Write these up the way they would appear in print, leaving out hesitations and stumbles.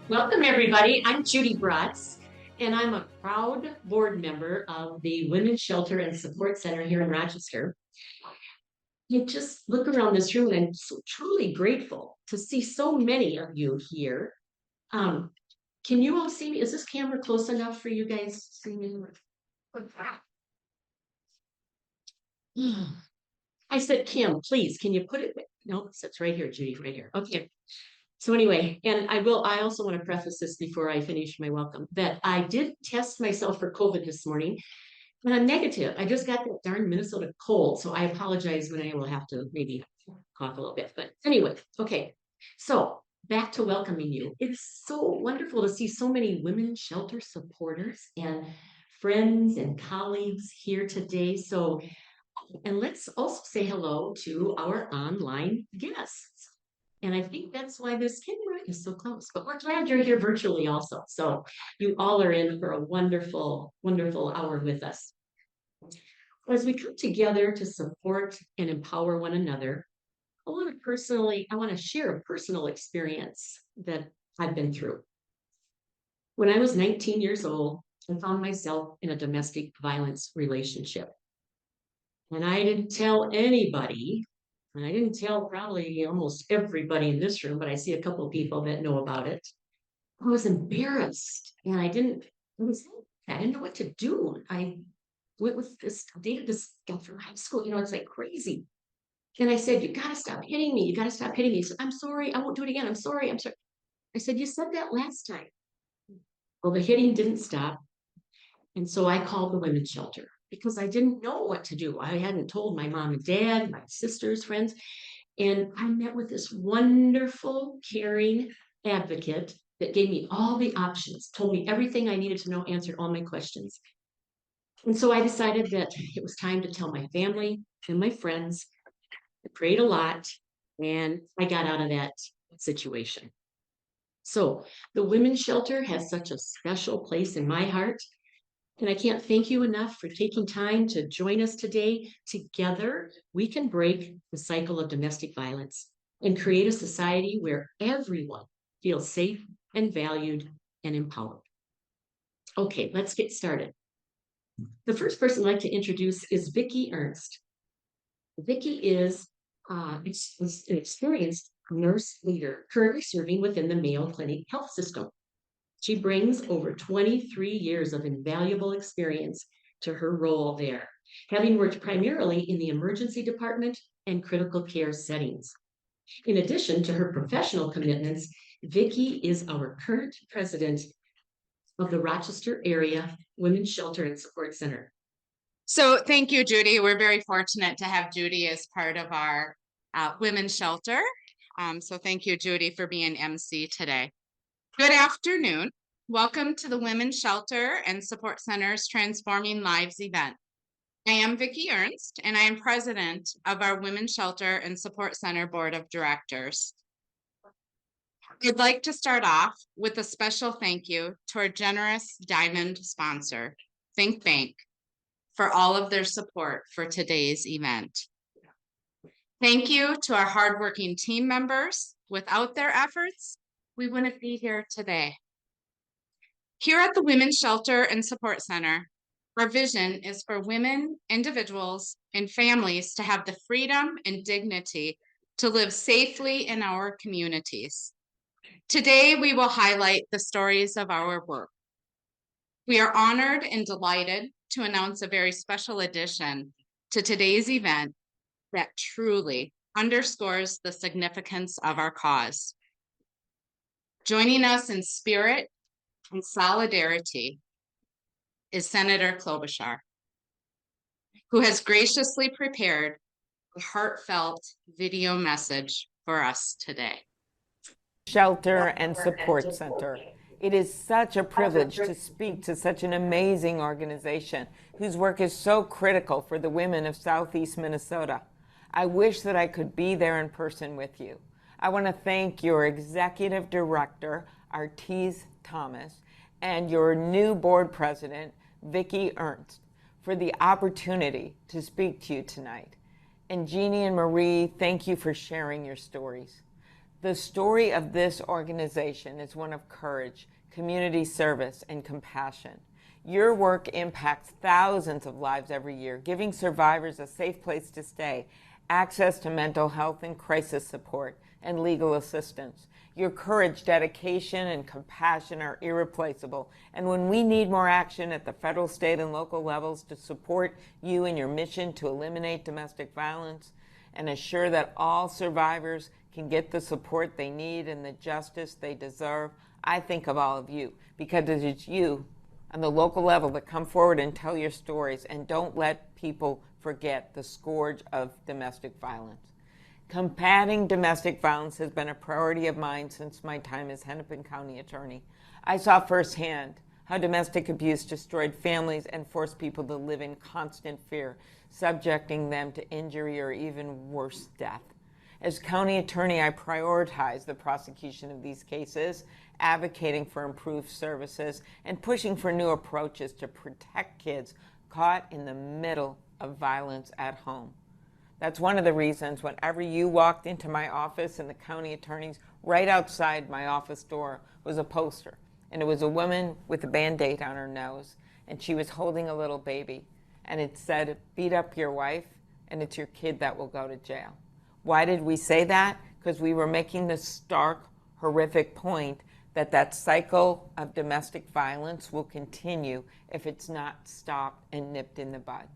Welcome, everybody. I'm Judy Bratz, and I'm a proud board member of the Women's Shelter and Support Center here in Rochester. You just look around this room, and I'm so truly grateful to see so many of you here. Um, can you all see me? Is this camera close enough for you guys to see me? I said, Kim, please, can you put it? No, it's right here, Judy, right here. Okay. So anyway, and I also want to preface this before I finish my welcome, that I did test myself for COVID this morning, and I'm negative. I just got that darn Minnesota cold, so I apologize when I will have to maybe cough a little bit. But anyway, okay. So back to welcoming you. It's so wonderful to see so many women shelter supporters and friends and colleagues here today. So, and let's also say hello to our online guests. And I think that's why this camera is so close. But we're glad you're here virtually also. So you all are in for a wonderful, wonderful hour with us. As we come together to support and empower one another, I want to share a personal experience that I've been through. When I was 19 years old, I found myself in a domestic violence relationship. And I didn't tell anybody, and I didn't tell probably almost everybody in this room, but I see a couple of people that know about it. I was embarrassed and I didn't know what to do. I went with this, dated this guy from high school, it's like crazy. And I said, you got to stop hitting me. You got to stop hitting me. He said, I'm sorry. I won't do it again. I'm sorry. I'm sorry. I said, you said that last time. Well, the hitting didn't stop. And so I called the women's shelter because I didn't know what to do. I hadn't told my mom and dad, my sisters, friends. And I met with this wonderful, caring advocate that gave me all the options, told me everything I needed to know, answered all my questions. And so I decided that it was time to tell my family and my friends. I prayed a lot and I got out of that situation. So the women's shelter has such a special place in my heart. And I can't thank you enough for taking time to join us today. Together, we can break the cycle of domestic violence and create a society where everyone feels safe and valued and empowered. Okay, let's get started. The first person I'd like to introduce is Vicki Ernst. Vicki is an experienced nurse leader currently serving within the Mayo Clinic health system. She brings over 23 years of invaluable experience to her role there, having worked primarily in the emergency department and critical care settings. In addition to her professional commitments, Vicki is our current president of the Rochester Area Women's Shelter and Support Center. So thank you, Judy. We're very fortunate to have Judy as part of our women's shelter. So thank you, Judy, for being MC today. Good afternoon. Welcome to the Women's Shelter and Support Center's Transforming Lives event. I am Vicki Ernst, and I am president of our Women's Shelter and Support Center Board of Directors. I'd like to start off with a special thank you to our generous diamond sponsor, Think Bank, for all of their support for today's event. Thank you to our hardworking team members. Without their efforts, we wouldn't be here today. Here at the Women's Shelter and Support Center, our vision is for women, individuals, and families to have the freedom and dignity to live safely in our communities. Today, we will highlight the stories of our work. We are honored and delighted to announce a very special addition to today's event that truly underscores the significance of our cause. Joining us in spirit and solidarity is Senator Klobuchar, who has graciously prepared a heartfelt video message for us today. Shelter and Support Center. It is such a privilege to speak to such an amazing organization whose work is so critical for the women of Southeast Minnesota. I wish that I could be there in person with you. I want to thank your executive director, Artise Thomas, and your new board president, Vicki Ernst, for the opportunity to speak to you tonight. And Jeannie and Marie, thank you for sharing your stories. The story of this organization is one of courage, community service, and compassion. Your work impacts thousands of lives every year, giving survivors a safe place to stay, access to mental health and crisis support, and legal assistance. Your courage, dedication, and compassion are irreplaceable. And when we need more action at the federal, state, and local levels to support you in your mission to eliminate domestic violence and assure that all survivors can get the support they need and the justice they deserve, I think of all of you, because it is you on the local level that come forward and tell your stories, and don't let people forget the scourge of domestic violence. Combating domestic violence has been a priority of mine since my time as Hennepin County Attorney. I saw firsthand how domestic abuse destroyed families and forced people to live in constant fear, subjecting them to injury or even worse, death. As county attorney, I prioritize the prosecution of these cases, advocating for improved services, and pushing for new approaches to protect kids caught in the middle of violence at home. That's one of the reasons whenever you walked into my office and the county attorney's, right outside my office door was a poster. And it was a woman with a Band-Aid on her nose, and she was holding a little baby. And it said, "Beat up your wife, and it's your kid that will go to jail." Why did we say that? Because we were making the stark, horrific point that that cycle of domestic violence will continue if it's not stopped and nipped in the bud.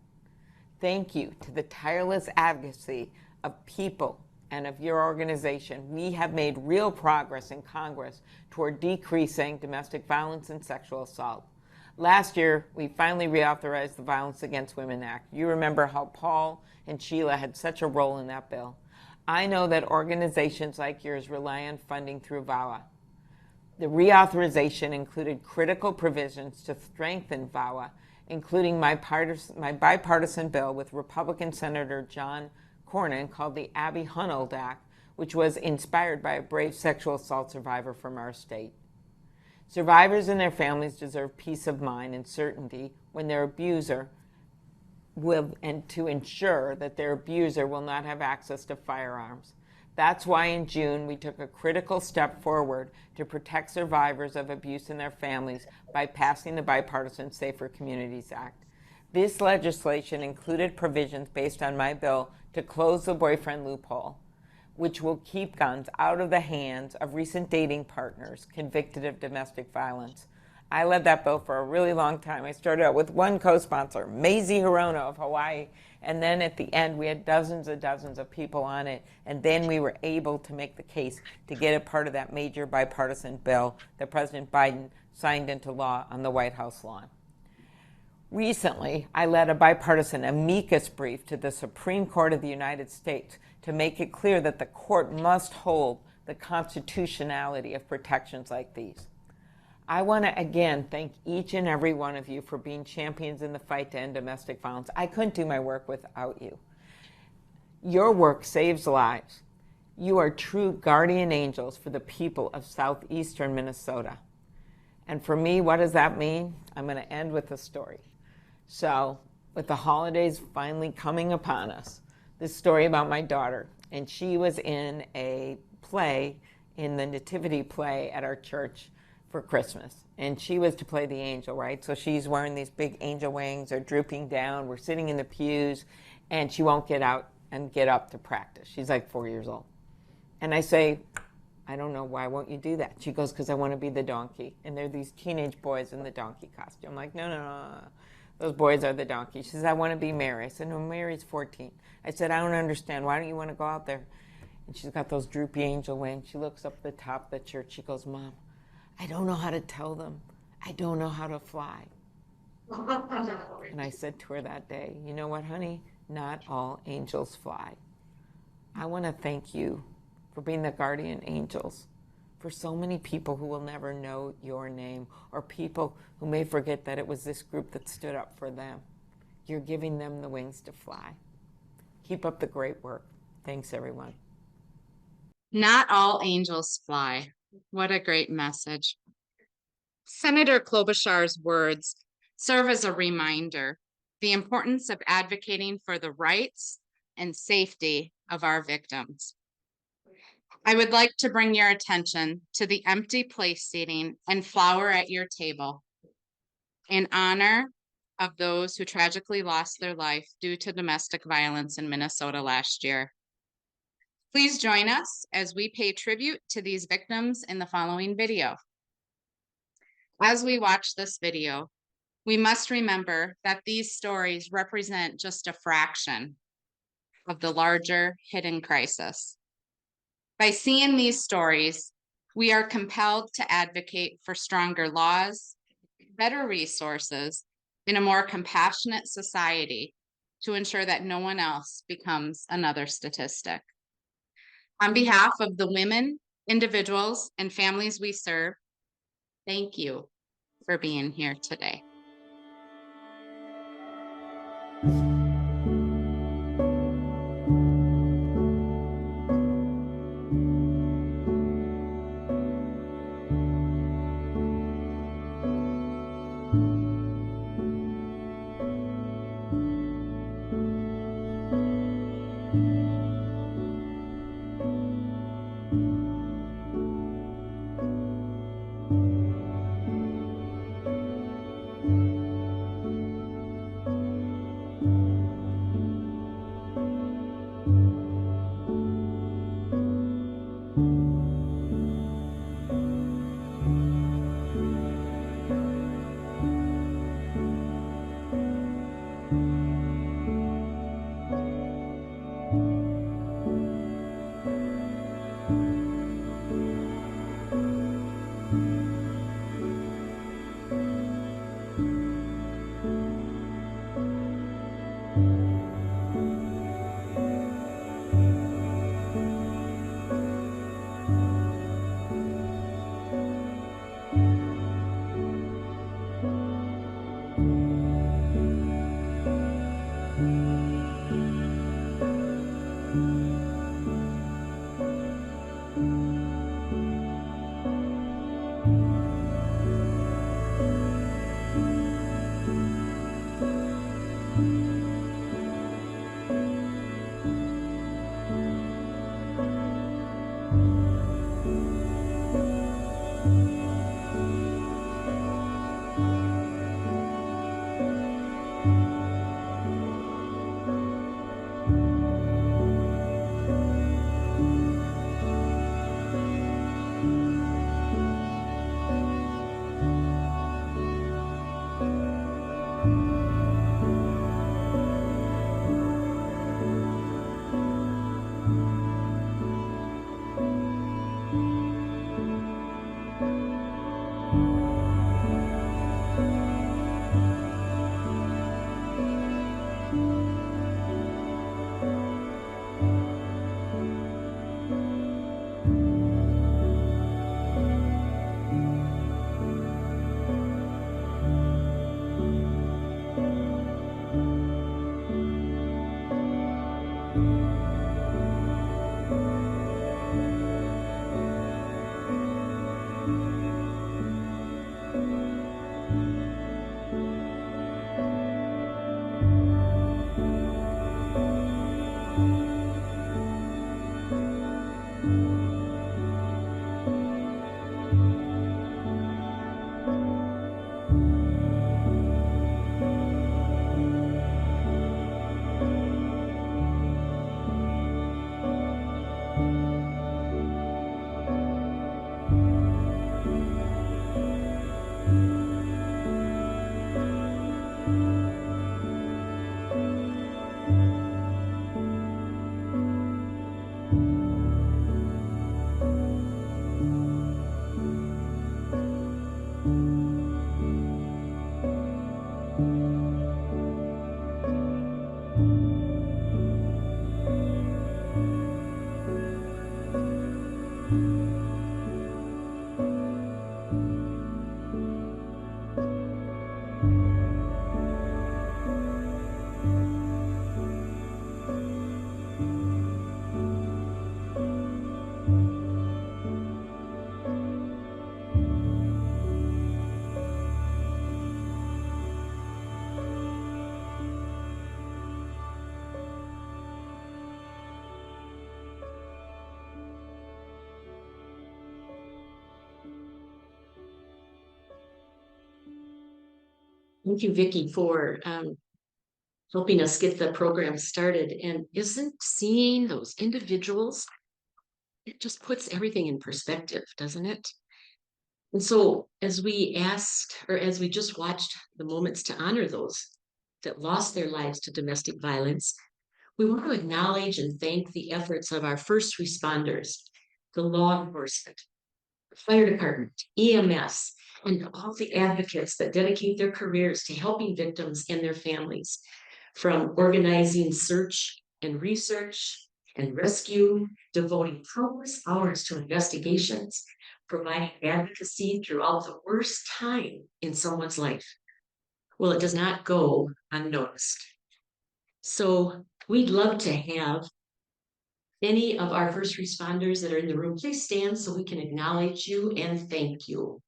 Thank you to the tireless advocacy of people and of your organization. We have made real progress in Congress toward decreasing domestic violence and sexual assault. Last year, we finally reauthorized the Violence Against Women Act. You remember how Paul and Sheila had such a role in that bill. I know that organizations like yours rely on funding through VAWA. The reauthorization included critical provisions to strengthen VAWA, including my bipartisan bill with Republican Senator John Cornyn called the Abby Hunold Act, which was inspired by a brave sexual assault survivor from our state. Survivors and their families deserve peace of mind and certainty when their abuser will, and to ensure that their abuser will not have access to firearms. That's why in June we took a critical step forward to protect survivors of abuse and their families by passing the bipartisan Safer Communities Act. This legislation included provisions based on my bill to close the boyfriend loophole, which will keep guns out of the hands of recent dating partners convicted of domestic violence. I led that bill for a really long time. I started out with one co-sponsor, Maisie Hirono of Hawaii, and then at the end we had dozens of people on it, and then we were able to make the case to get it part of that major bipartisan bill that President Biden signed into law on the White House lawn. Recently, I led a bipartisan amicus brief to the Supreme Court of the United States to make it clear that the court must hold the constitutionality of protections like these. I want to again thank each and every one of you for being champions in the fight to end domestic violence. I couldn't do my work without you. Your work saves lives. You are true guardian angels for the people of southeastern Minnesota. And for me, what does that mean? I'm going to end with a story. So, with the holidays finally coming upon us, this story about my daughter, and she was in a play, in the nativity play at our church for Christmas, and she was to play the angel, right? So she's wearing these big angel wings, are drooping down, we're sitting in the pews, and she won't get out and get up to practice. She's like 4 years old. And I say, I don't know, why won't you do that? She goes, because I want to be the donkey. And there are these teenage boys in the donkey costume. I'm like, no. Those boys are the donkey. She says, I want to be Mary. I said, no, Mary's 14. I said, I don't understand. Why don't you want to go out there? And she's got those droopy angel wings. She looks up at the top of the church. She goes, Mom, I don't know how to tell them. I don't know how to fly. And I said to her that day, you know what, honey? Not all angels fly. I want to thank you for being the guardian angels for so many people who will never know your name, or people who may forget that it was this group that stood up for them. You're giving them the wings to fly. Keep up the great work. Thanks, everyone. Not all angels fly. What a great message. Senator Klobuchar's words serve as a reminder the importance of advocating for the rights and safety of our victims. I would like to bring your attention to the empty place seating and flower at your table in honor of those who tragically lost their life due to domestic violence in Minnesota last year. Please join us as we pay tribute to these victims in the following video. As we watch this video, we must remember that these stories represent just a fraction of the larger hidden crisis. By seeing these stories, we are compelled to advocate for stronger laws, better resources, in a more compassionate society to ensure that no one else becomes another statistic. On behalf of the women, individuals, and families we serve, thank you for being here today. Thank you, Vicki, for helping us get the program started. And isn't seeing those individuals, it just puts everything in perspective, doesn't it? And so as we asked, or as we just watched the moments to honor those that lost their lives to domestic violence, we want to acknowledge and thank the efforts of our first responders, the law enforcement, the fire department, EMS, and all the advocates that dedicate their careers to helping victims and their families, from organizing search and research and rescue, devoting countless hours to investigations, providing advocacy throughout the worst time in someone's life. Well, it does not go unnoticed. So we'd love to have any of our first responders that are in the room, please stand so we can acknowledge you and thank you.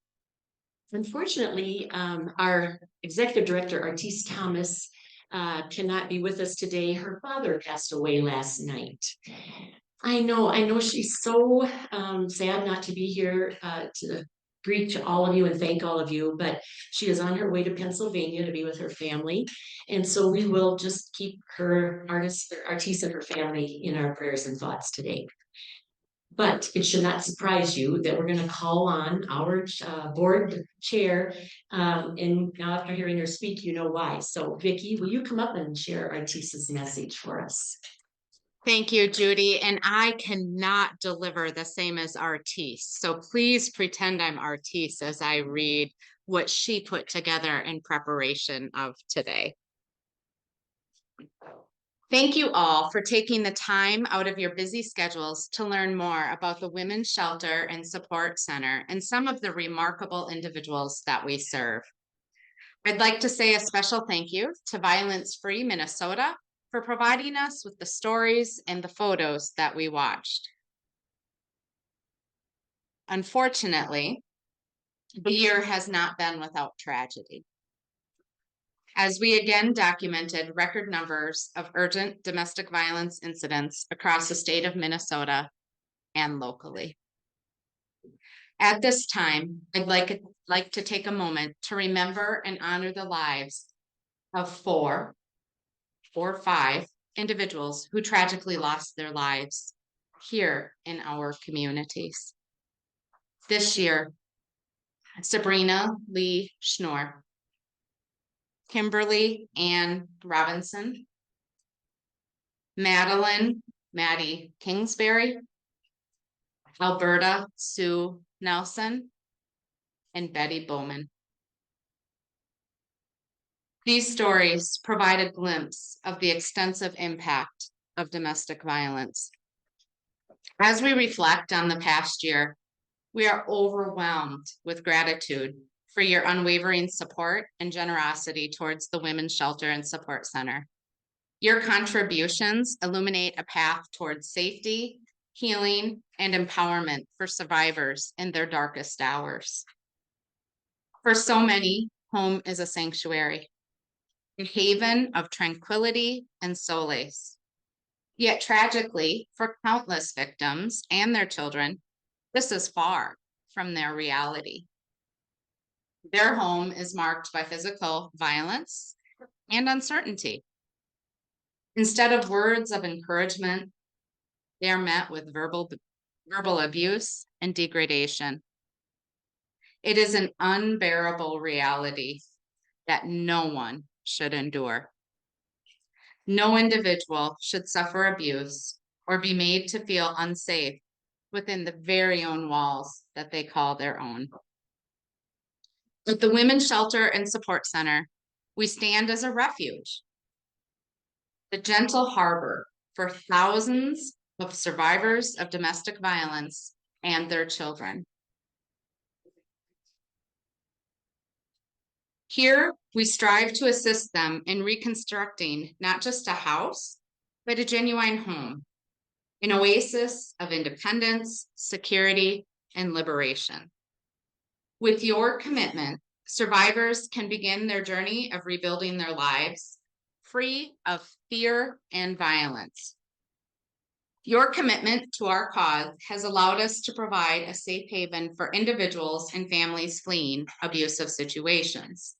Unfortunately, our executive director, Artis Thomas, cannot be with us today. Her father passed away last night. I know she's so sad not to be here to greet all of you and thank all of you, but she is on her way to Pennsylvania to be with her family. And so we will just keep her Artis and her family in our prayers and thoughts today. But it should not surprise you that we're going to call on our board chair. And now after hearing her speak, you know why. So Vicki, will you come up and share Artis's message for us? Thank you, Judy. And I cannot deliver the same as Artis. So please pretend I'm Artis as I read what she put together in preparation of today. Thank you all for taking the time out of your busy schedules to learn more about the Women's Shelter and Support Center and some of the remarkable individuals that we serve. I'd like to say a special thank you to Violence Free Minnesota for providing us with the stories and the photos that we watched. Unfortunately, the year has not been without tragedy, as we again documented record numbers of urgent domestic violence incidents across the state of Minnesota and locally. At this time, I'd like to take a moment to remember and honor the lives of four or five individuals who tragically lost their lives here in our communities. This year, Sabrina Lee Schnorr, Kimberly Ann Robinson, Maddie Kingsbury, Alberta Sue Nelson, and Betty Bowman. These stories provide a glimpse of the extensive impact of domestic violence. As we reflect on the past year, we are overwhelmed with gratitude for your unwavering support and generosity towards the Women's Shelter and Support Center. Your contributions illuminate a path towards safety, healing, and empowerment for survivors in their darkest hours. For so many, home is a sanctuary, a haven of tranquility and solace. Yet tragically, for countless victims and their children, this is far from their reality. Their home is marked by physical violence and uncertainty. Instead of words of encouragement, they are met with verbal abuse and degradation. It is an unbearable reality that no one should endure. No individual should suffer abuse or be made to feel unsafe within the very own walls that they call their own. At the Women's Shelter and Support Center, we stand as a refuge, the gentle harbor for thousands of survivors of domestic violence and their children. Here, we strive to assist them in reconstructing not just a house, but a genuine home, an oasis of independence, security, and liberation. With your commitment, survivors can begin their journey of rebuilding their lives free of fear and violence. Your commitment to our cause has allowed us to provide a safe haven for individuals and families fleeing abusive situations.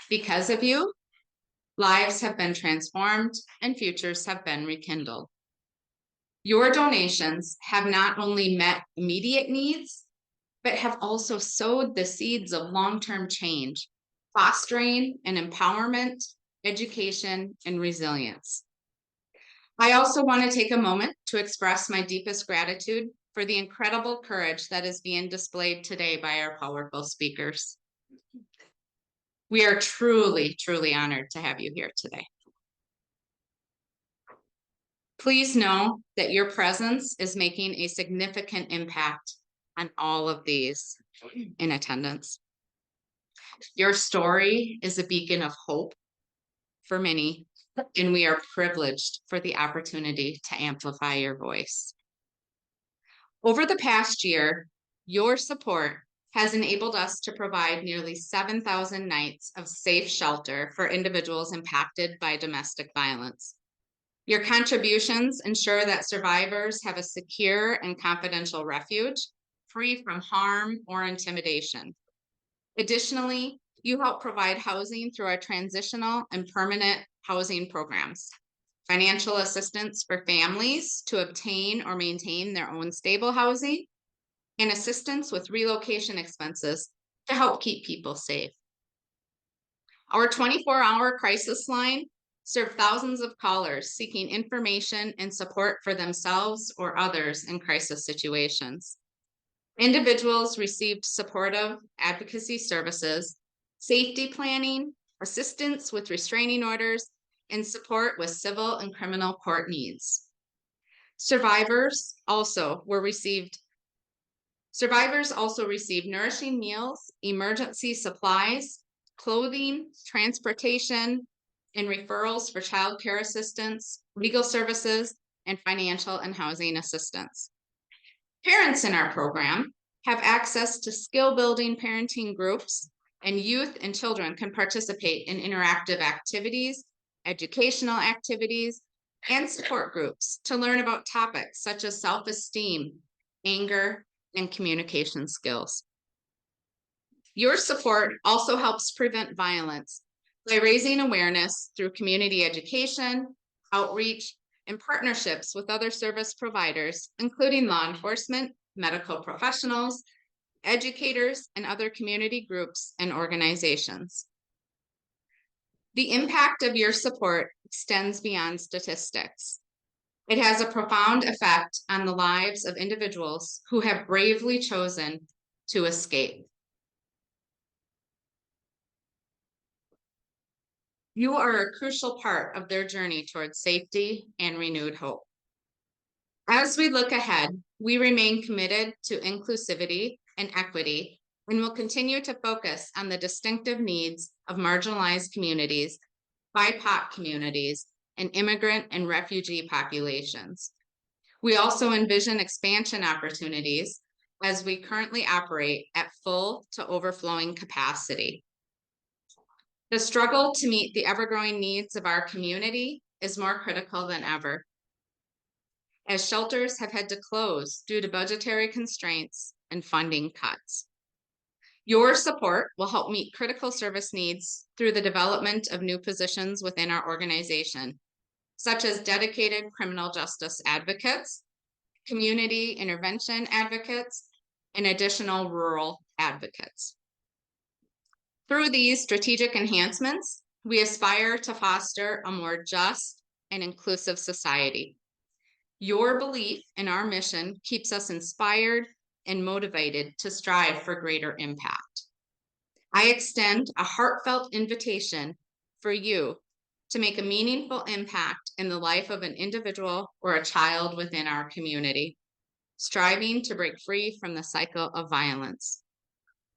Because of you, lives have been transformed and futures have been rekindled. Your donations have not only met immediate needs, but have also sowed the seeds of long-term change, fostering an empowerment, education, and resilience. I also want to take a moment to express my deepest gratitude for the incredible courage that is being displayed today by our powerful speakers. We are truly, truly honored to have you here today. Please know that your presence is making a significant impact on all of these in attendance. Your story is a beacon of hope for many, and we are privileged for the opportunity to amplify your voice. Over the past year, your support has enabled us to provide nearly 7,000 nights of safe shelter for individuals impacted by domestic violence. Your contributions ensure that survivors have a secure and confidential refuge, free from harm or intimidation. Additionally, you help provide housing through our transitional and permanent housing programs, financial assistance for families to obtain or maintain their own stable housing, and assistance with relocation expenses to help keep people safe. Our 24-hour crisis line served thousands of callers seeking information and support for themselves or others in crisis situations. Individuals received supportive advocacy services, safety planning, assistance with restraining orders, and support with civil and criminal court needs. Survivors also received nourishing meals, emergency supplies, clothing, transportation, and referrals for child care assistance, legal services, and financial and housing assistance. Parents in our program have access to skill-building parenting groups, and youth and children can participate in interactive activities, educational activities, and support groups to learn about topics such as self-esteem, anger, and communication skills. Your support also helps prevent violence by raising awareness through community education, outreach, and partnerships with other service providers, including law enforcement, medical professionals, educators, and other community groups and organizations. The impact of your support extends beyond statistics. It has a profound effect on the lives of individuals who have bravely chosen to escape. You are a crucial part of their journey towards safety and renewed hope. As we look ahead, we remain committed to inclusivity and equity, and will continue to focus on the distinctive needs of marginalized communities, BIPOC communities, and immigrant and refugee populations. We also envision expansion opportunities as we currently operate at full to overflowing capacity. The struggle to meet the ever-growing needs of our community is more critical than ever, as shelters have had to close due to budgetary constraints and funding cuts. Your support will help meet critical service needs through the development of new positions within our organization, such as dedicated criminal justice advocates, community intervention advocates, and additional rural advocates. Through these strategic enhancements, we aspire to foster a more just and inclusive society. Your belief in our mission keeps us inspired and motivated to strive for greater impact. I extend a heartfelt invitation for you to make a meaningful impact in the life of an individual or a child within our community, striving to break free from the cycle of violence.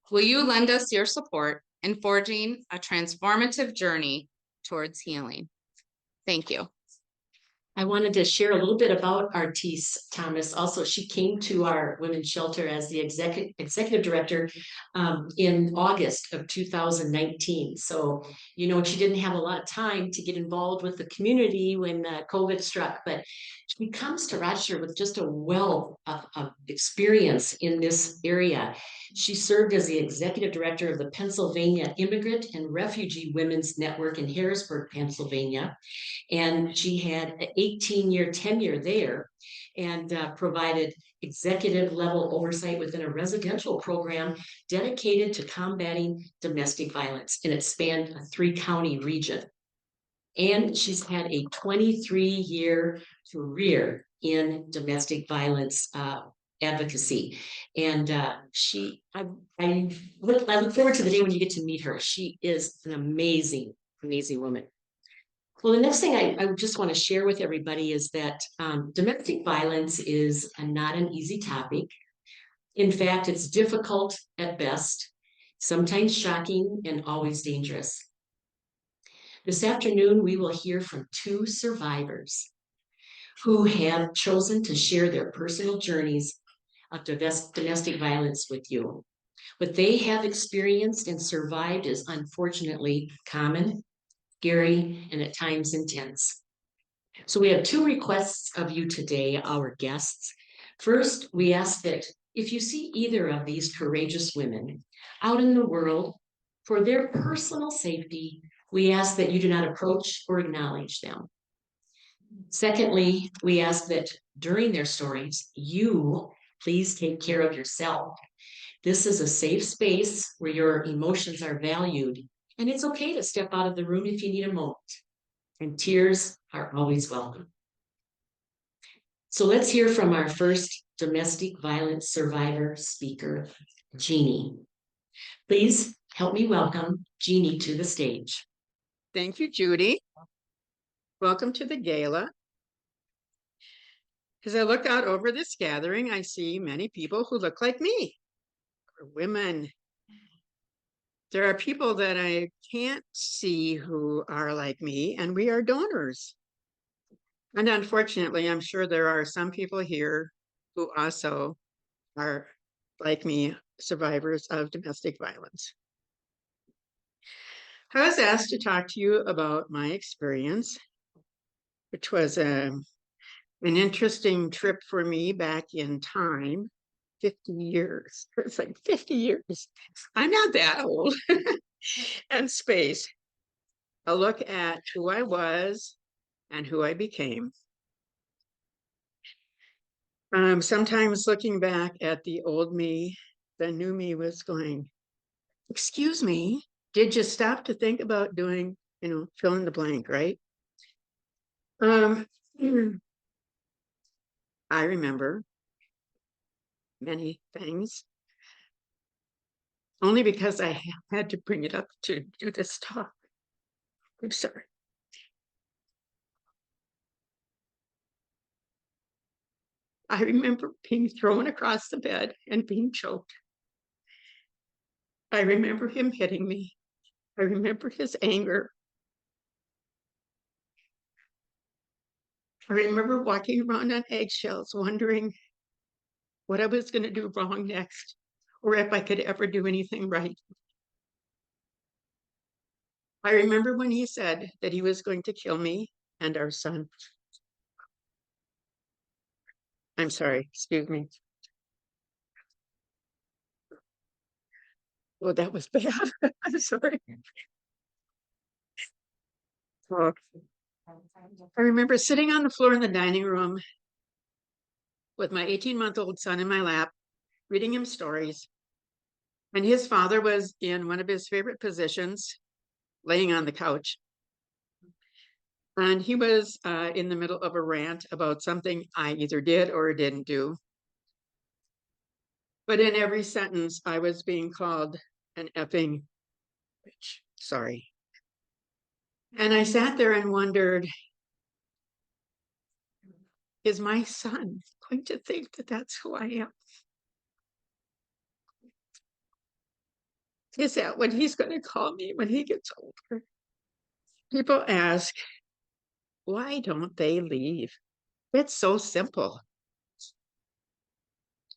Will you lend us your support in forging a transformative journey towards healing? Thank you. I wanted to share a little bit about Artis Thomas. Also, she came to our women's shelter as the executive director in August of 2019. So, you know, she didn't have a lot of time to get involved with the community when COVID struck, but she comes to Rochester with just a wealth of experience in this area. She served as the executive director of the Pennsylvania Immigrant and Refugee Women's Network in Harrisburg, Pennsylvania. And she had an 18-year tenure there and provided executive level oversight within a residential program dedicated to combating domestic violence. And it spanned a 3-county region. And she's had a 23-year career in domestic violence advocacy. And I look forward to the day when you get to meet her. She is an amazing, amazing woman. Well, the next thing I just want to share with everybody is that domestic violence is not an easy topic. In fact, it's difficult at best, sometimes shocking, and always dangerous. This afternoon, we will hear from 2 survivors who have chosen to share their personal journeys of domestic violence with you. What they have experienced and survived is unfortunately common, scary, and at times intense. So we have 2 requests of you today, our guests. First, we ask that if you see either of these courageous women out in the world, for their personal safety, we ask that you do not approach or acknowledge them. Secondly, we ask that during their stories, you please take care of yourself. This is a safe space where your emotions are valued, and it's okay to step out of the room if you need a moment. And tears are always welcome. So let's hear from our first domestic violence survivor speaker, Jeannie. Please help me welcome Jeannie to the stage. Thank you, Judy. Welcome to the gala. As I look out over this gathering, I see many people who look like me, women. There are people that I can't see who are like me, and we are donors. And unfortunately, I'm sure there are some people here who also are like me, survivors of domestic violence. I was asked to talk to you about my experience, which was an interesting trip for me back in time, 50 years. It's like 50 years. I'm not that old. And space. A look at who I was and who I became. Sometimes looking back at the old me, the new me was going, excuse me, did you stop to think about doing, fill in the blank, right? I remember many things, only because I had to bring it up to do this talk. I'm sorry. I remember being thrown across the bed and being choked. I remember him hitting me. I remember his anger. I remember walking around on eggshells, wondering what I was going to do wrong next, or if I could ever do anything right. I remember when he said that he was going to kill me and our son. I'm sorry, excuse me. Oh, that was bad. I'm sorry. Oh. I remember sitting on the floor in the dining room with my 18-month-old son in my lap, reading him stories. And his father was in one of his favorite positions, laying on the couch. And he was in the middle of a rant about something I either did or didn't do. But in every sentence, I was being called an effing bitch. Sorry. And I sat there and wondered, is my son going to think that that's who I am? Is that what he's going to call me when he gets older? People ask, why don't they leave? It's so simple.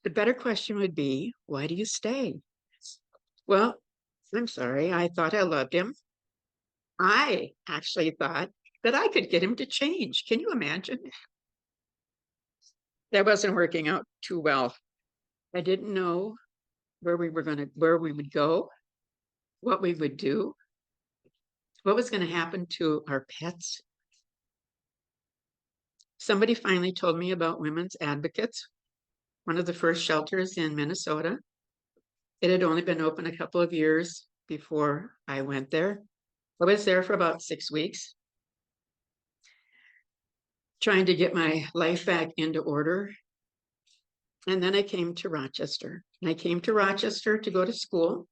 The better question would be, why do you stay? Well, I'm sorry, I thought I loved him. I actually thought that I could get him to change. Can you imagine? That wasn't working out too well. I didn't know where we would go, what we would do, what was going to happen to our pets. Somebody finally told me about Women's Advocates, one of the first shelters in Minnesota. It had only been open a couple of years before I went there. I was there for about 6 weeks, trying to get my life back into order. And then I came to Rochester. And I came to Rochester to go to school.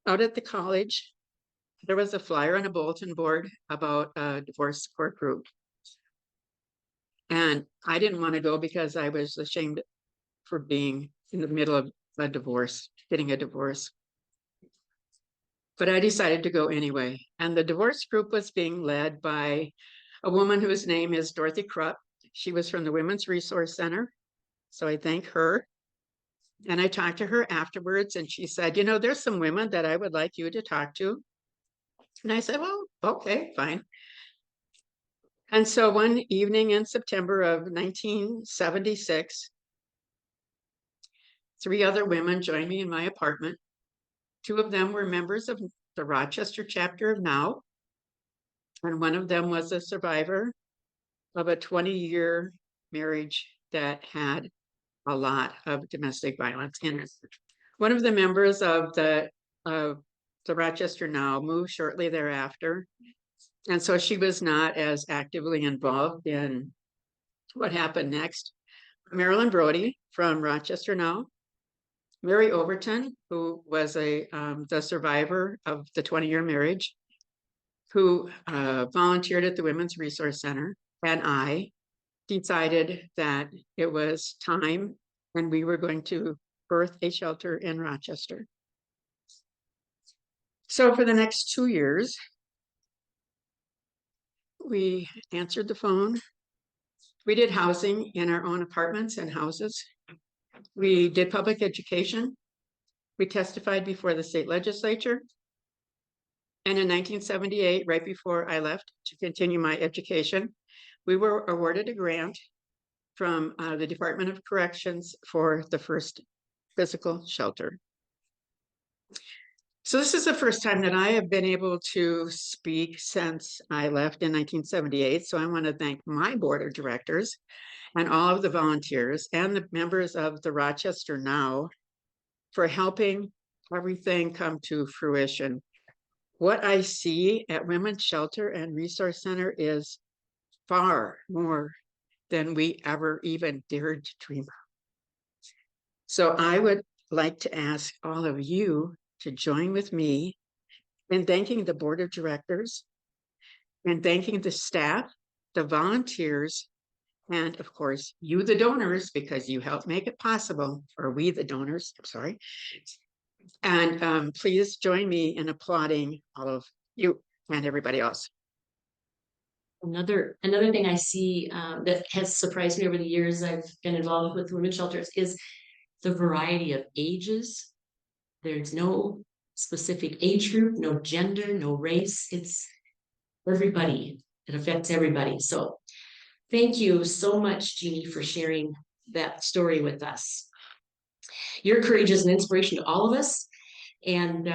Out at the college, there was a flyer on a bulletin board about a divorce support group. And I didn't want to go because I was ashamed for being in the middle of a divorce, getting a divorce. But I decided to go anyway. And the divorce group was being led by a woman whose name is Dorothy Krupp. She was from the Women's Resource Center. So I thank her. And I talked to her afterwards, and she said, you know, there's some women that I would like you to talk to. And I said, well, okay, fine. And so one evening in September of 1976, 3 other women joined me in my apartment. 2 of them were members of the Rochester chapter of NOW, and one of them was a survivor of a 20-year marriage that had a lot of domestic violence in it. One of the members of the Rochester NOW moved shortly thereafter. And so she was not as actively involved in what happened next. Marilyn Brody from Rochester NOW, Mary Overton, who was the survivor of the 20-year marriage, who volunteered at the Women's Resource Center, and I decided that it was time and we were going to birth a shelter in Rochester. So for the next 2 years, we answered the phone. We did housing in our own apartments and houses. We did public education. We testified before the state legislature. And in 1978, right before I left to continue my education, we were awarded a grant from the Department of Corrections for the first physical shelter. So this is the first time that I have been able to speak since I left in 1978. So I want to thank my board of directors and all of the volunteers and the members of the Rochester NOW for helping everything come to fruition. What I see at Women's Shelter and Resource Center is far more than we ever even dared to dream of. So I would like to ask all of you to join with me in thanking the board of directors and thanking the staff, the volunteers, and of course, you, the donors, because you helped make it possible, or we, the donors, I'm sorry. And please join me in applauding all of you and everybody else. Another thing I see that has surprised me over the years I've been involved with women's shelters is the variety of ages. There's no specific age group, no gender, no race. It's everybody. It affects everybody. So thank you so much, Jeannie, for sharing that story with us. Your courage is an inspiration to all of us. And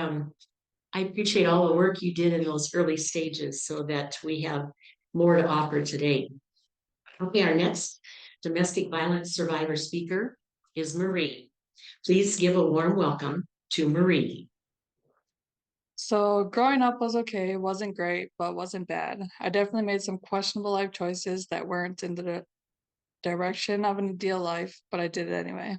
I appreciate all the work you did in those early stages so that we have more to offer today. Okay, our next domestic violence survivor speaker is Marie. Please give a warm welcome to Marie. So growing up was okay. It wasn't great, but wasn't bad. I definitely made some questionable life choices that weren't in the direction of an ideal life, but I did it anyway.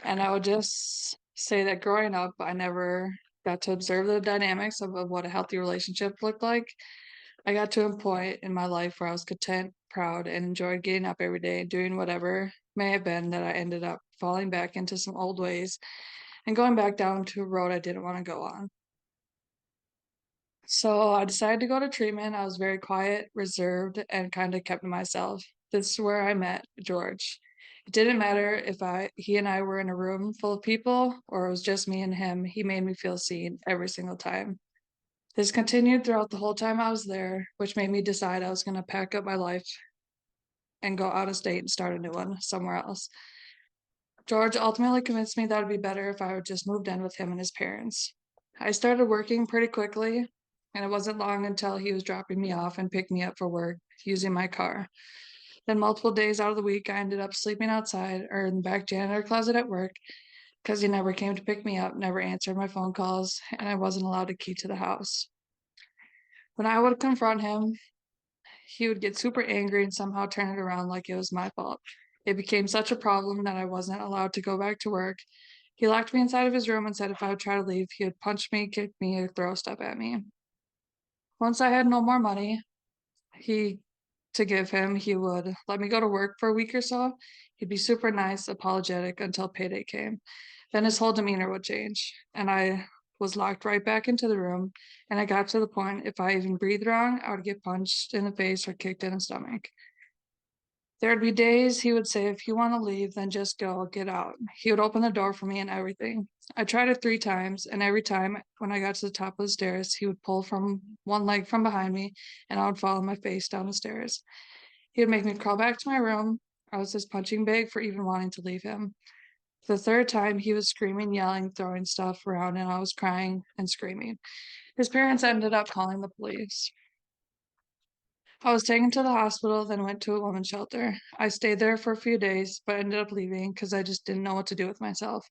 And I would just say that growing up, I never got to observe the dynamics of what a healthy relationship looked like. I got to a point in my life where I was content, proud, and enjoyed getting up every day and doing whatever may have been that I ended up falling back into some old ways and going back down to a road I didn't want to go on. So I decided to go to treatment. I was very quiet, reserved, and kind of kept to myself. This is where I met George. It didn't matter if he and I were in a room full of people or it was just me and him. He made me feel seen every single time. This continued throughout the whole time I was there, which made me decide I was going to pack up my life and go out of state and start a new one somewhere else. George ultimately convinced me that it'd be better if I would just moved in with him and his parents. I started working pretty quickly, and it wasn't long until he was dropping me off and picked me up for work using my car. Then, multiple days out of the week, I ended up sleeping outside or in the back janitor closet at work because he never came to pick me up, never answered my phone calls, and I wasn't allowed a key to the house. When I would confront him, he would get super angry and somehow turn it around like it was my fault. It became such a problem that I wasn't allowed to go back to work. He locked me inside of his room and said if I would try to leave, he would punch me, kick me, or throw stuff at me. Once I had no more money, he to give him, he would let me go to work for a week or so. He'd be super nice, apologetic until payday came. Then his whole demeanor would change, and I was locked right back into the room. And I got to the point if I even breathed wrong, I would get punched in the face or kicked in the stomach. There'd be days he would say, if you want to leave, then just go, get out. He would open the door for me and everything. I tried it 3 times, and every time when I got to the top of the stairs, he would pull from one leg from behind me, and I would fall on my face down the stairs. He would make me crawl back to my room. I was his punching bag for even wanting to leave him. The third time, he was screaming, yelling, throwing stuff around, and I was crying and screaming. His parents ended up calling the police. I was taken to the hospital, then went to a women's shelter. I stayed there for a few days, but ended up leaving because I just didn't know what to do with myself.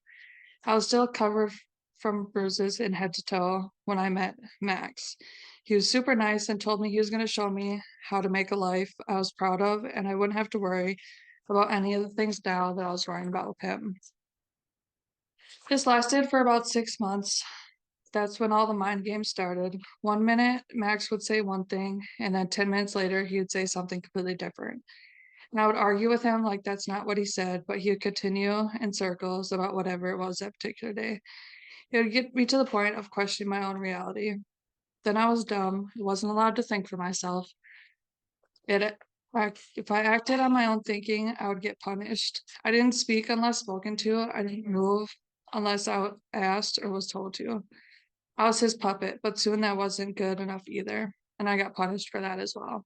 I was still covered from bruises in head to toe when I met Max. He was super nice and told me he was going to show me how to make a life I was proud of, and I wouldn't have to worry about any of the things now that I was worrying about with him. This lasted for about 6 months. That's when all the mind games started. 1 minute, Max would say one thing, and then 10 minutes later, he would say something completely different. And I would argue with him like that's not what he said, but he would continue in circles about whatever it was that particular day. It would get me to the point of questioning my own reality. Then I was dumb. I wasn't allowed to think for myself. If I acted on my own thinking, I would get punished. I didn't speak unless spoken to. I didn't move unless I asked or was told to. I was his puppet, but soon that wasn't good enough either, and I got punished for that as well.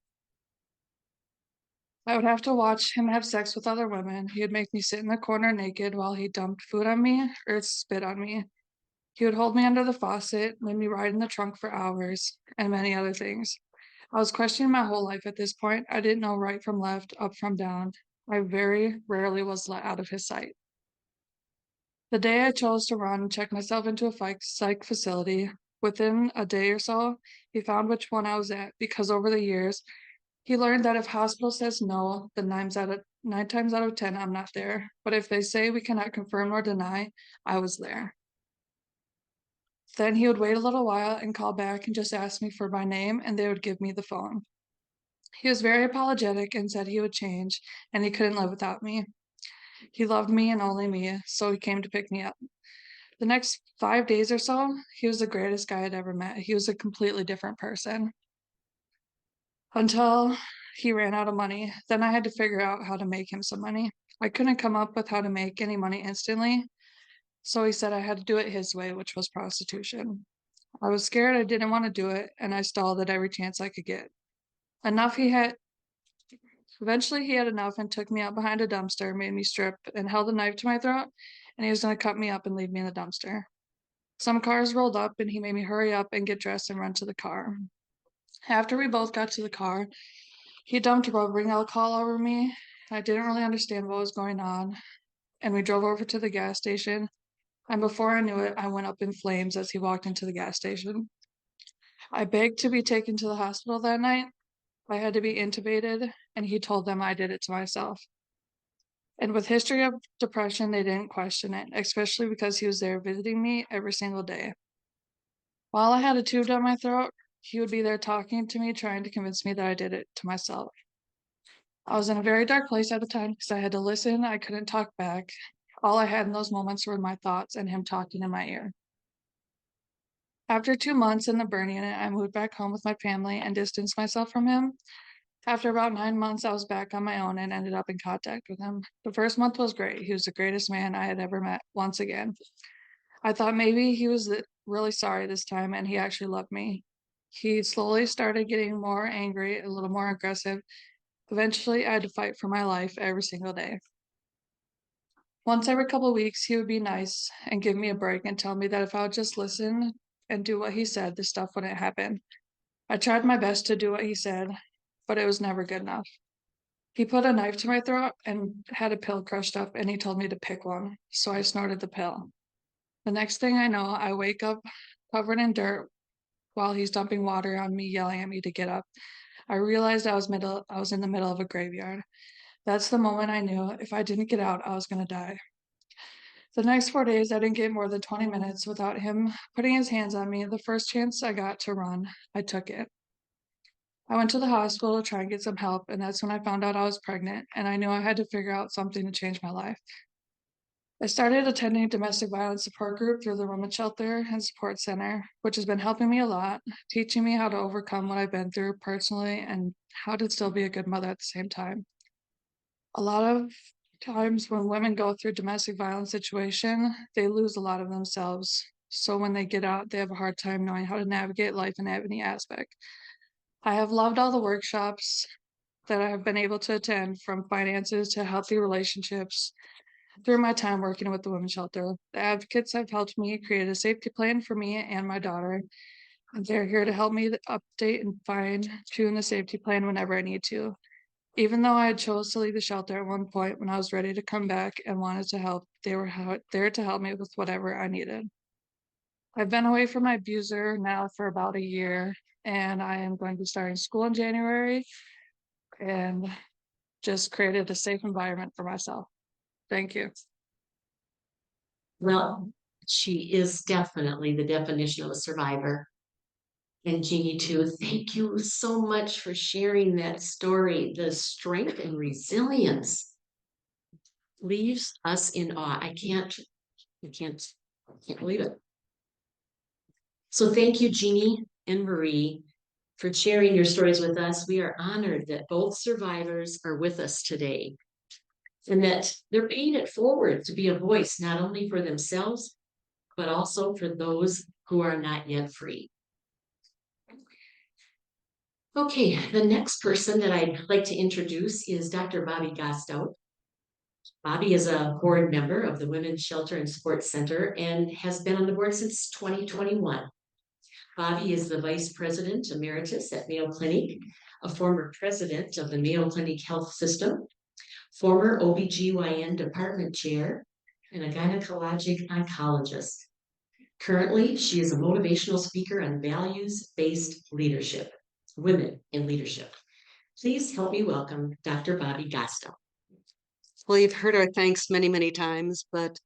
I would have to watch him have sex with other women. He would make me sit in the corner naked while he dumped food on me or spit on me. He would hold me under the faucet, let me ride in the trunk for hours, and many other things. I was questioning my whole life at this point. I didn't know right from left, up from down. I very rarely was let out of his sight. The day I chose to run and check myself into a psych facility, within a day or so, he found which one I was at because over the years, he learned that if hospital says no, then 9 times out of 10, I'm not there. But if they say we cannot confirm or deny, I was there. Then he would wait a little while and call back and just ask me for my name, and they would give me the phone. He was very apologetic and said he would change, and he couldn't live without me. He loved me and only me, so he came to pick me up. The next 5 days or so, he was the greatest guy I'd ever met. He was a completely different person. Until he ran out of money. Then I had to figure out how to make him some money. I couldn't come up with how to make any money instantly, so he said I had to do it his way, which was prostitution. I was scared, I didn't want to do it, and I stalled at every chance I could get. Eventually he had enough and took me out behind a dumpster, made me strip, and held a knife to my throat, and he was going to cut me up and leave me in the dumpster. Some cars rolled up, and he made me hurry up and get dressed and run to the car. After we both got to the car, he dumped rubbing alcohol over me. I didn't really understand what was going on, and we drove over to the gas station, and before I knew it, I went up in flames as he walked into the gas station. I begged to be taken to the hospital that night. I had to be intubated, and he told them I did it to myself. And with history of depression, they didn't question it, especially because he was there visiting me every single day. While I had a tube down my throat, he would be there talking to me, trying to convince me that I did it to myself. I was in a very dark place at the time because I had to listen. I couldn't talk back. All I had in those moments were my thoughts and him talking in my ear. After 2 months in the burn unit, I moved back home with my family and distanced myself from him. After about 9 months, I was back on my own and ended up in contact with him. The first month was great. He was the greatest man I had ever met once again. I thought maybe he was really sorry this time and he actually loved me. He slowly started getting more angry, a little more aggressive. Eventually, I had to fight for my life every single day. Once every couple of weeks, he would be nice and give me a break and tell me that if I would just listen and do what he said, this stuff wouldn't happen. I tried my best to do what he said, but it was never good enough. He put a knife to my throat and had a pill crushed up, and he told me to pick one, so I snorted the pill. The next thing I know, I wake up covered in dirt while he's dumping water on me, yelling at me to get up. I realized I was in the middle of a graveyard. That's the moment I knew if I didn't get out, I was gonna die. The next 4 days, I didn't get more than 20 minutes without him putting his hands on me. The first chance I got to run, I took it. I went to the hospital to try and get some help, and that's when I found out I was pregnant, and I knew I had to figure out something to change my life. I started attending domestic violence support group through the Women's Shelter and Support Center, which has been helping me a lot, teaching me how to overcome what I've been through personally and how to still be a good mother at the same time. A lot of times when women go through domestic violence situation, they lose a lot of themselves. So when they get out, they have a hard time knowing how to navigate life in any aspect. I have loved all the workshops that I have been able to attend, from finances to healthy relationships, through my time working with the women's shelter. The advocates have helped me create a safety plan for me and my daughter. And they're here to help me update and fine tune the safety plan whenever I need to. Even though I had chose to leave the shelter at one point when I was ready to come back and wanted to help, they were there to help me with whatever I needed. I've been away from my abuser now for about a year, and I am going to be starting school in January and just created a safe environment for myself. Thank you. Well, she is definitely the definition of a survivor. And Jeannie too, thank you so much for sharing that story. The strength and resilience leaves us in awe. I can't believe it. So thank you, Jeannie and Marie, for sharing your stories with us. We are honored that both survivors are with us today and that they're paying it forward to be a voice, not only for themselves, but also for those who are not yet free. Okay, the next person that I'd like to introduce is Dr. Bobby Gostow. Bobby is a board member of the Women's Shelter and Support Center and has been on the board since 2021. Bobby is the Vice President Emeritus at Mayo Clinic, a former president of the Mayo Clinic Health System, former OBGYN department chair, and a gynecologic oncologist. Currently, she is a motivational speaker on values-based leadership, women in leadership. Please help me welcome Dr. Bobby Gostow. Well, you've heard our thanks many, many times, but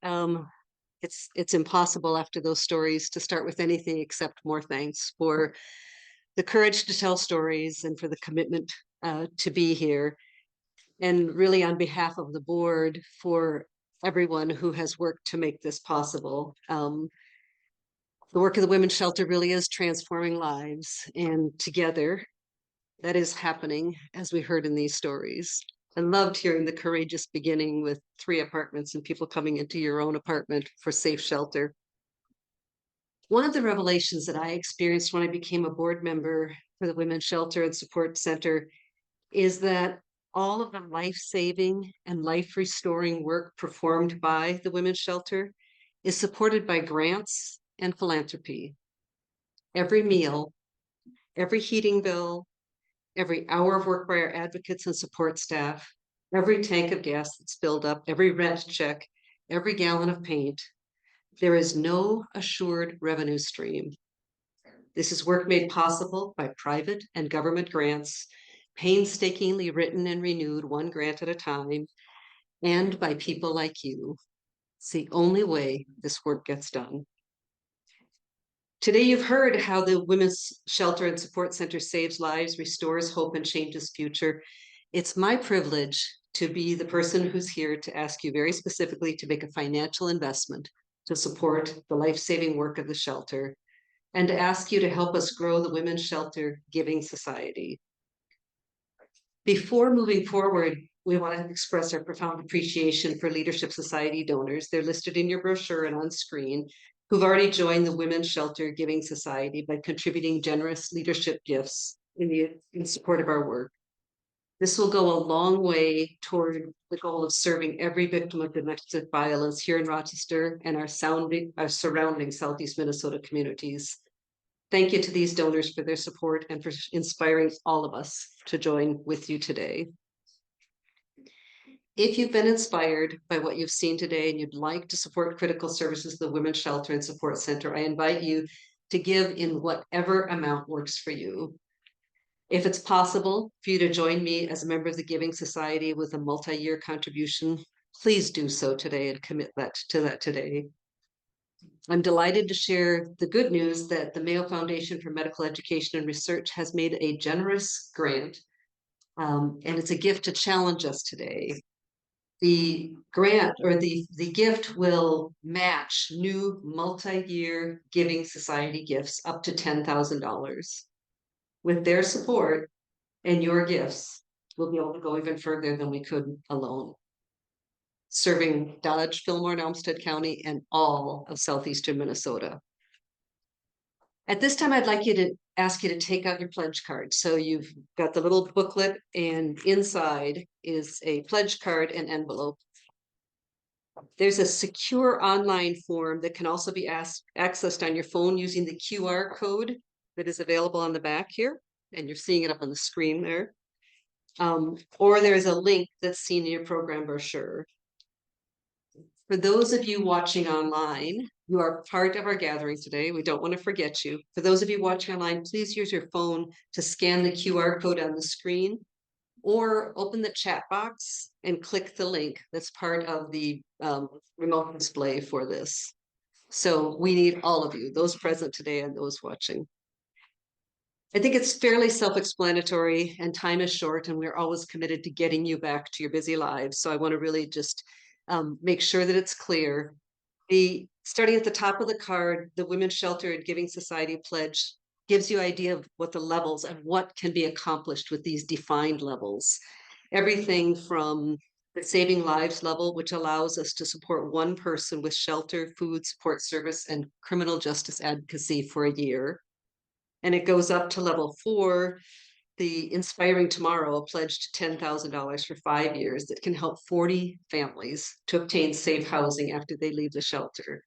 it's impossible after those stories to start with anything except more thanks for the courage to tell stories and for the commitment to be here. And really on behalf of the board, for everyone who has worked to make this possible. The work of the Women's Shelter really is transforming lives, and together that is happening, as we heard in these stories. I loved hearing the courageous beginning with 3 apartments and people coming into your own apartment for safe shelter. One of the revelations that I experienced when I became a board member for the Women's Shelter and Support Center is that all of the life-saving and life-restoring work performed by the Women's Shelter is supported by grants and philanthropy. Every meal, every heating bill, every hour of work by our advocates and support staff, every tank of gas that's filled up, every rent check, every gallon of paint, there is no assured revenue stream. This is work made possible by private and government grants, painstakingly written and renewed one grant at a time, and by people like you. It's the only way this work gets done. Today, you've heard how the Women's Shelter and Support Center saves lives, restores hope, and changes future. It's my privilege to be the person who's here to ask you very specifically to make a financial investment to support the life-saving work of the shelter. and to ask you to help us grow the Women's Shelter Giving Society. Before moving forward, we want to express our profound appreciation for Leadership Society donors. They're listed in your brochure and on screen, who've already joined the Women's Shelter Giving Society by contributing generous leadership gifts in support of our work. This will go a long way toward the goal of serving every victim of domestic violence here in Rochester and our surrounding Southeast Minnesota communities. Thank you to these donors for their support and for inspiring all of us to join with you today. If you've been inspired by what you've seen today and you'd like to support critical services of the Women's Shelter and Support Center, I invite you to give in whatever amount works for you. If it's possible for you to join me as a member of the Giving Society with a multi-year contribution, please do so today and commit to that today. I'm delighted to share the good news that the Mayo Foundation for Medical Education and Research has made a generous grant, and it's a gift to challenge us today. The grant or the gift will match new multi-year Giving Society gifts up to $10,000. With their support and your gifts, we'll be able to go even further than we could alone, serving Dodge, Fillmore, and Olmsted County and all of southeastern Minnesota. At this time, I'd like to ask you to take out your pledge card. So you've got the little booklet, and inside is a pledge card and envelope. There's a secure online form that can also be accessed on your phone using the QR code that is available on the back here, and you're seeing it up on the screen there. Or there's a link that's seen in your program brochure. For those of you watching online, you are part of our gathering today. We don't want to forget you. For those of you watching online, please use your phone to scan the QR code on the screen, or open the chat box and click the link that's part of the remote display for this. So we need all of you, those present today and those watching. I think it's fairly self-explanatory, and time is short, and we're always committed to getting you back to your busy lives. So I want to really just make sure that it's clear. Starting at the top of the card, the Women's Shelter and Giving Society pledge gives you an idea of what the levels and what can be accomplished with these defined levels. Everything from the Saving Lives level, which allows us to support one person with shelter, food, support service, and criminal justice advocacy for a year. And it goes up to level 4, the Inspiring Tomorrow, a pledge to $10,000 for 5 years that can help 40 families to obtain safe housing after they leave the shelter.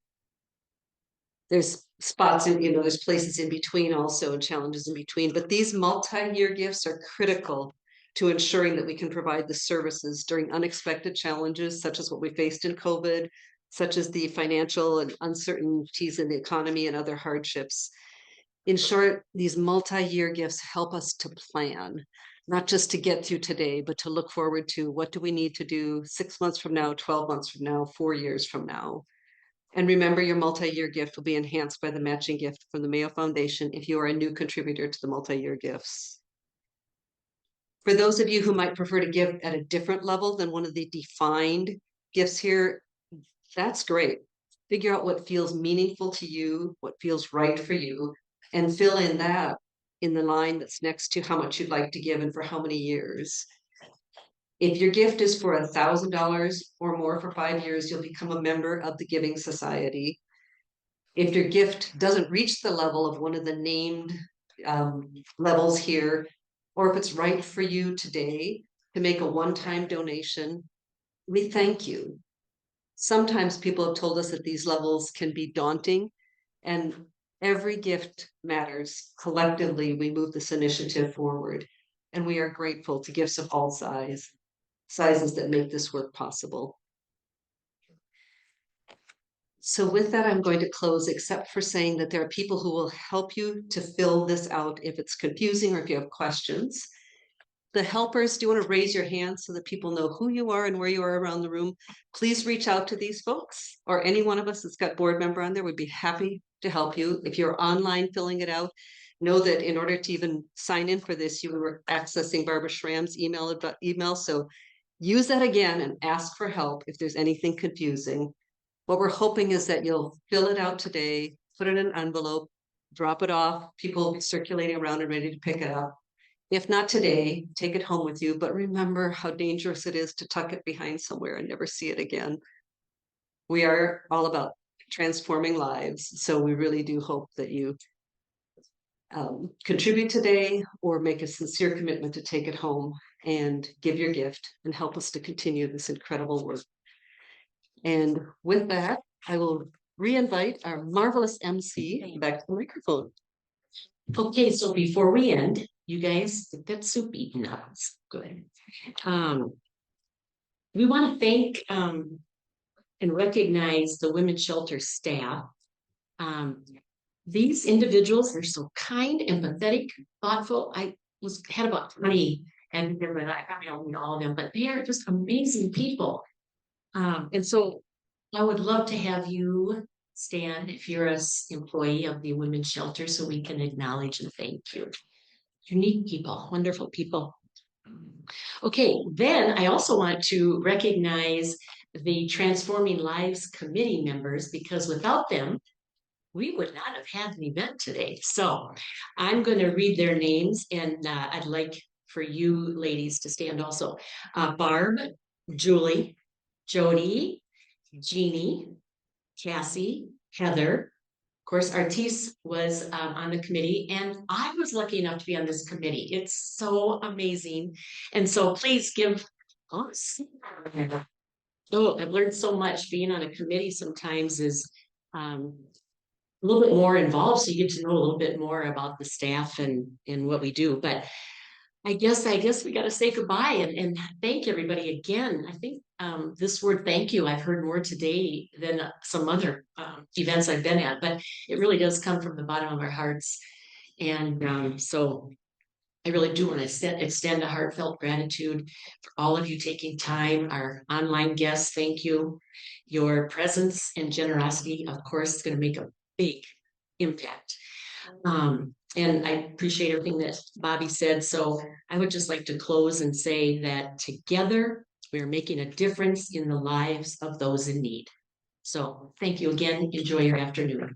There's spots in, there's places in between also, and challenges in between, but these multi-year gifts are critical to ensuring that we can provide the services during unexpected challenges, such as what we faced in COVID, such as the financial and uncertainties in the economy and other hardships. In short, these multi-year gifts help us to plan, not just to get through today, but to look forward to what do we need to do 6 months from now, 12 months from now, 4 years from now. And remember, your multi-year gift will be enhanced by the matching gift from the Mayo Foundation if you are a new contributor to the multi-year gifts. For those of you who might prefer to give at a different level than one of the defined gifts here, that's great. Figure out what feels meaningful to you, what feels right for you, and fill in that in the line that's next to how much you'd like to give and for how many years. If your gift is for $1,000 or more for 5 years, you'll become a member of the Giving Society. If your gift doesn't reach the level of one of the named levels here, or if it's right for you today to make a one-time donation, we thank you. Sometimes people have told us that these levels can be daunting, and every gift matters. Collectively, we move this initiative forward, and we are grateful to gifts of all sizes that make this work possible. So with that, I'm going to close, except for saying that there are people who will help you to fill this out if it's confusing or if you have questions. The helpers, do you want to raise your hand so that people know who you are and where you are around the room? Please reach out to these folks, or any one of us that's got board member on there would be happy to help you. If you're online filling it out, know that in order to even sign in for this, you were accessing Barbara Schramm's email. So use that again and ask for help if there's anything confusing. What we're hoping is that you'll fill it out today, put it in an envelope, drop it off. People will be circulating around and ready to pick it up. If not today, take it home with you, but remember how dangerous it is to tuck it behind somewhere and never see it again. We are all about transforming lives, so we really do hope that you contribute today or make a sincere commitment to take it home and give your gift and help us to continue this incredible work. And with that, I will re-invite our marvelous MC back to the microphone. Okay, so before we end, you guys get that soup eaten up. It's good. We want to thank and recognize the women's shelter staff. These individuals are so kind, empathetic, thoughtful. I had about 20, and I probably don't know all of them, but they are just amazing people. And so I would love to have you stand if you're an employee of the women's shelter so we can acknowledge and thank you. Unique people, wonderful people. Okay, then I also want to recognize the Transforming Lives Committee members, because without them, we would not have had an event today. So I'm going to read their names, and I'd like for you ladies to stand also. Barb, Julie, Jody, Jeannie, Cassie, Heather. Of course, Artis was on the committee, and I was lucky enough to be on this committee. It's so amazing. And so please give us. Oh, I've learned so much. Being on a committee sometimes is a little bit more involved, so you get to know a little bit more about the staff and what we do. But I guess we got to say goodbye and thank everybody again. I think this word "thank you" I've heard more today than some other events I've been at, but it really does come from the bottom of our hearts. And so I really do want to extend a heartfelt gratitude for all of you taking time. Our online guests, thank you. Your presence and generosity, of course, is going to make a big impact. And I appreciate everything that Bobby said. So I would just like to close and say that together we are making a difference in the lives of those in need. So thank you again. Enjoy your afternoon.